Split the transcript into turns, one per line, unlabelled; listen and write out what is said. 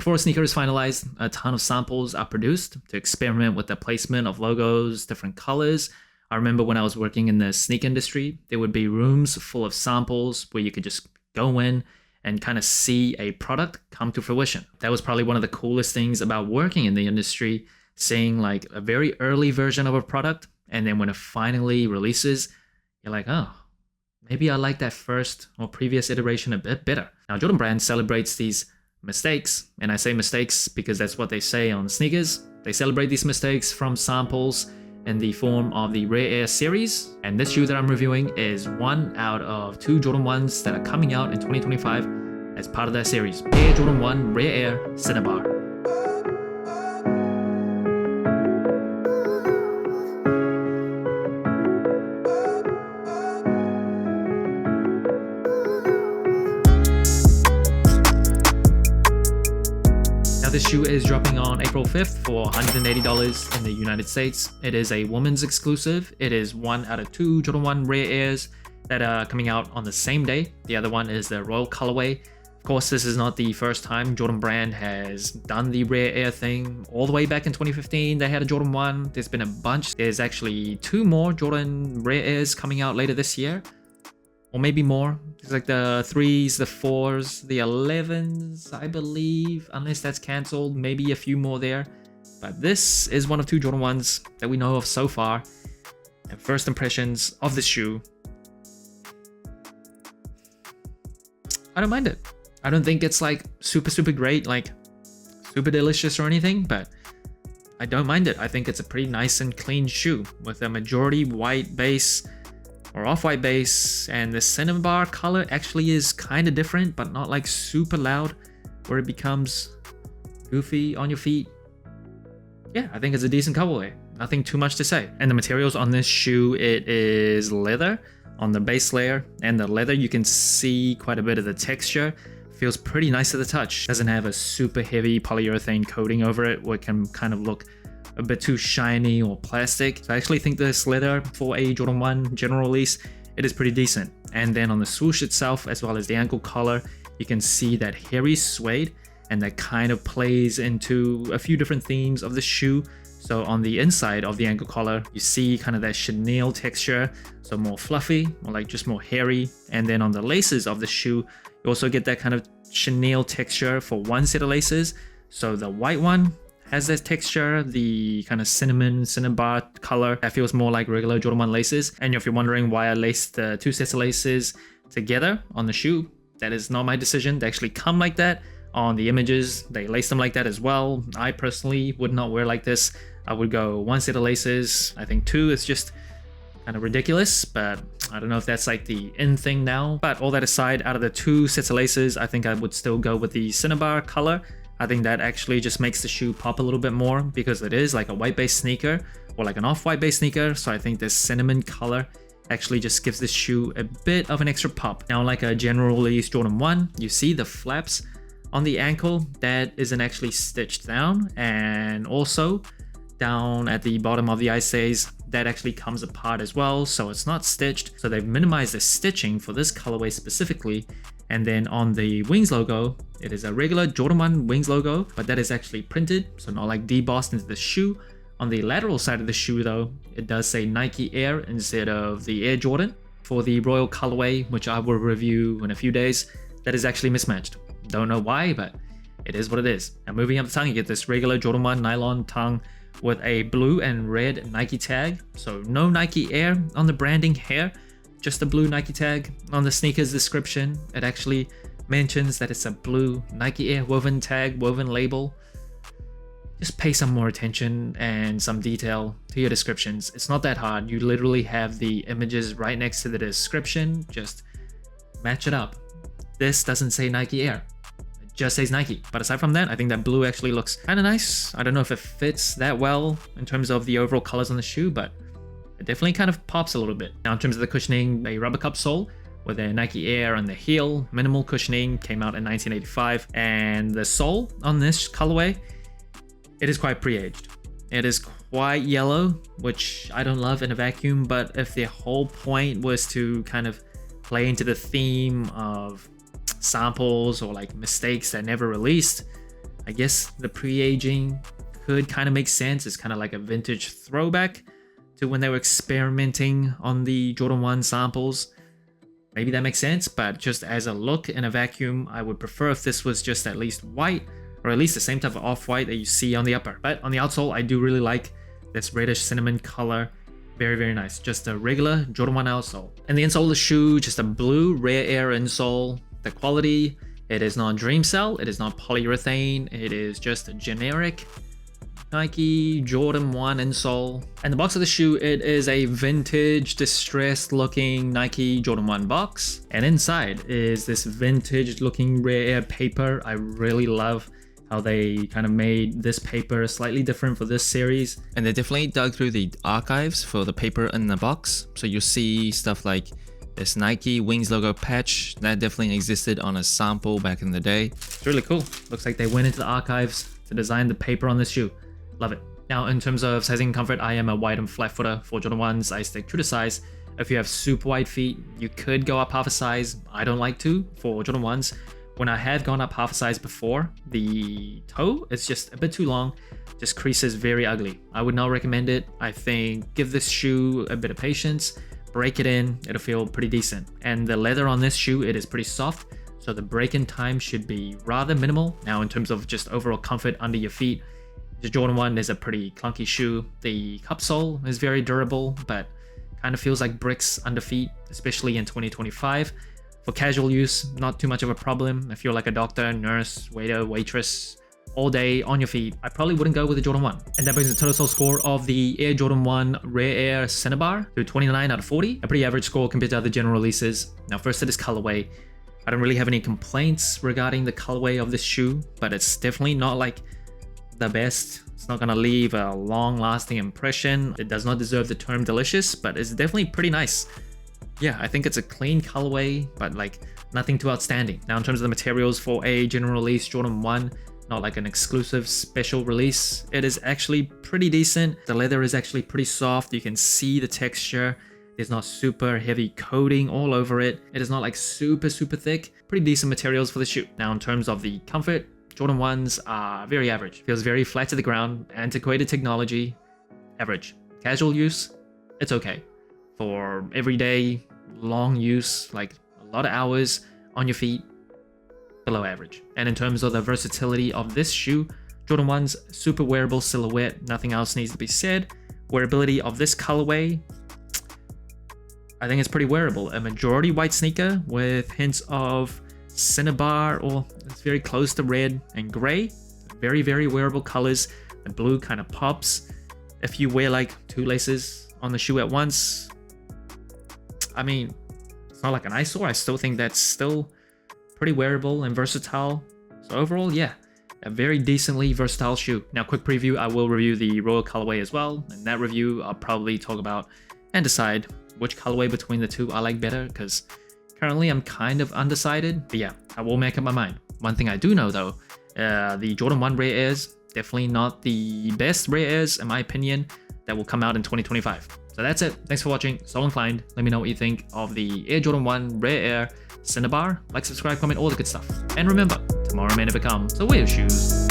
before a sneaker is finalized, a ton of samples are produced to experiment with the placement of logos, different colors. I remember when I was working in the sneaker industry, there would be rooms full of samples where you could just go in and kind of see a product come to fruition. That was probably one of the coolest things about working in the industry, seeing like a very early version of a product, and then when it finally releases, you're like, oh, maybe I like that first or previous iteration a bit better. Now, Jordan Brand celebrates these mistakes, and I say mistakes because that's what they say on sneakers. They celebrate these mistakes from samples in the form of the Rare Air series, and this shoe that I'm reviewing is one out of 2 Jordan 1s that are coming out in 2025 as part of that series. Air Jordan 1 Rare Air Cinnabar. Now this shoe is dropping on April 5th for $180 in the United States. It is a woman's exclusive. It is one out of 2 Jordan 1 Rare Airs that are coming out on the same day. The other one is the Royal Colorway. Of course, this is not the first time Jordan Brand has done the Rare Air thing. All the way back in 2015, they had a Jordan 1. There's been a bunch. There's actually 2 more Jordan Rare Airs coming out later this year. Or maybe more. It's like the 3s, the 4s, the 11s, I believe, unless that's cancelled. Maybe a few more there. But this is one of 2 Jordan 1s that we know of so far. And first impressions of this shoe, I don't mind it. I don't think it's like super great, like super delicious or anything, but I don't mind it. I think it's a pretty nice and clean shoe with a majority white base or off-white base, and the Cinnabar color actually is kind of different, but not like super loud where it becomes goofy on your feet. Yeah, I think it's a decent colorway. Nothing too much to say. And the materials on this shoe, it is leather on the base layer, and the leather, you can see quite a bit of the texture. Feels pretty nice to the touch. Doesn't have a super heavy polyurethane coating over it where it can kind of look a bit too shiny or plastic. So I actually think this leather for a Jordan 1 general release, it is pretty decent. And then on the swoosh itself, as well as the ankle collar, you can see that hairy suede, and that kind of plays into a few different themes of the shoe. So on the inside of the ankle collar, you see kind of that chenille texture, so more fluffy, or like just more hairy. And then on the laces of the shoe, you also get that kind of chenille texture for one set of laces. So the white one has that texture, the kind of cinnabar color that feels more like regular Jordan 1 laces. And if you're wondering why I laced the 2 sets of laces together on the shoe, that is not my decision. They actually come like that on the images. They lace them like that as well. I personally would not wear like this. I would go 1 set of laces. I think 2 is just kind of ridiculous, but I don't know if that's like the in thing now. But all that aside, out of the 2 sets of laces, I think I would still go with the Cinnabar color. I think that actually just makes the shoe pop a little bit more because it is like a white base sneaker or like an off-white base sneaker. So I think this cinnamon color actually just gives this shoe a bit of an extra pop. Now, like a general release Jordan 1, you see the flaps on the ankle that isn't actually stitched down, and also down at the bottom of the ISAs that actually comes apart as well, so it's not stitched. So they've minimized the stitching for this colorway specifically. And then on the wings logo, it is a regular Jordan 1 wings logo, but that is actually printed, so not like debossed into the shoe. On the lateral side of the shoe though, it does say Nike Air instead of the Air Jordan. For the Royal Colorway, which I will review in a few days, that is actually mismatched. Don't know why, but it is what it is. Now moving up the tongue, you get this regular Jordan 1 nylon tongue with a blue and red Nike tag. So no Nike Air on the branding here, just a blue Nike tag. On the sneaker's description, it actually mentions that it's a blue Nike Air woven tag, woven label. Just pay some more attention and some detail to your descriptions. It's not that hard. You literally have the images right next to the description. Just match it up. This doesn't say Nike Air. It just says Nike. But aside from that, I think that blue actually looks kind of nice. I don't know if it fits that well in terms of the overall colors on the shoe, but it definitely kind of pops a little bit. Now in terms of the cushioning, a rubber cup sole with a Nike Air on the heel. Minimal cushioning, came out in 1985. And the sole on this colorway, it is quite pre-aged. It is quite yellow, which I don't love in a vacuum, but if the whole point was to kind of play into the theme of samples or like mistakes that never released, I guess the pre-aging could kind of make sense. It's kind of like a vintage throwback to when they were experimenting on the Jordan 1 samples. Maybe that makes sense, but just as a look in a vacuum, I would prefer if this was just at least white, or at least the same type of off-white that you see on the upper. But on the outsole, I do really like this reddish cinnamon color. Very, very nice. Just a regular Jordan 1 outsole. And the insole of the shoe, just a blue rare air insole. The quality, it is not dream cell, it is not polyurethane, it is just a generic Nike Jordan 1 insole. And the box of the shoe, it is a vintage, distressed looking Nike Jordan 1 box. And inside is this vintage looking rare air paper. I really love how they kind of made this paper slightly different for this series. And they definitely dug through the archives for the paper in the box. So you'll see stuff like this Nike Wings logo patch that definitely existed on a sample back in the day. It's really cool. Looks like they went into the archives to design the paper on this shoe. Love it. Now, in terms of sizing and comfort, I am a wide and flat footer for Jordan 1s. I stick true to size. If you have super wide feet, you could go up half a size. I don't like to for Jordan 1s. When I have gone up half a size before, the toe is just a bit too long, just creases very ugly. I would not recommend it. I think give this shoe a bit of patience, break it in, it'll feel pretty decent. And the leather on this shoe, it is pretty soft, so the break-in time should be rather minimal. Now, in terms of just overall comfort under your feet, the Jordan 1 is a pretty clunky shoe. The cup sole is very durable, but kind of feels like bricks under feet, especially in 2025. For casual use, not too much of a problem. If you're like a doctor, nurse, waiter, waitress, all day on your feet, I probably wouldn't go with the Jordan 1. And that brings the total sole score of the Air Jordan 1 Rare Air Cinnabar to 29 out of 40. A pretty average score compared to other general releases. Now, first to this colorway. I don't really have any complaints regarding the colorway of this shoe, but it's definitely not like the best. It's not gonna leave a long-lasting impression. It does not deserve the term delicious, but it's definitely pretty nice. Yeah, I think it's a clean colorway, but like nothing too outstanding. Now, in terms of the materials for a general release Jordan 1, not like an exclusive special release, it is actually pretty decent. The leather is actually pretty soft. You can see the texture. There's not super heavy coating all over it. It is not like super thick. Pretty decent materials for the shoe. Now, in terms of the comfort, Jordan 1s are very average. Feels very flat to the ground. Antiquated technology, average. Casual use, it's okay. For everyday, long use, like a lot of hours on your feet, below average. And in terms of the versatility of this shoe, Jordan 1's super wearable silhouette, nothing else needs to be said. Wearability of this colorway, I think it's pretty wearable. A majority white sneaker with hints of Cinnabar, or it's very close to red and gray. Very wearable colors. The blue kind of pops. If you wear like two laces on the shoe at once, I mean, it's not like an eyesore. I still think that's still pretty wearable and versatile. So overall, yeah, a very decently versatile shoe. Now, quick preview, I will review the Royal colorway as well. In that review, I'll probably talk about and decide which colorway between the two I like better, because currently I'm kind of undecided. But yeah, I will make up my mind. One thing I do know though, the Jordan 1 Rare Airs, definitely not the best Rare Airs in my opinion, that will come out in 2025. So that's it. Thanks for watching. So inclined. Let me know what you think of the Air Jordan 1 Rare Air Cinnabar. Like, subscribe, comment, all the good stuff. And remember, tomorrow may never come, so wear your shoes.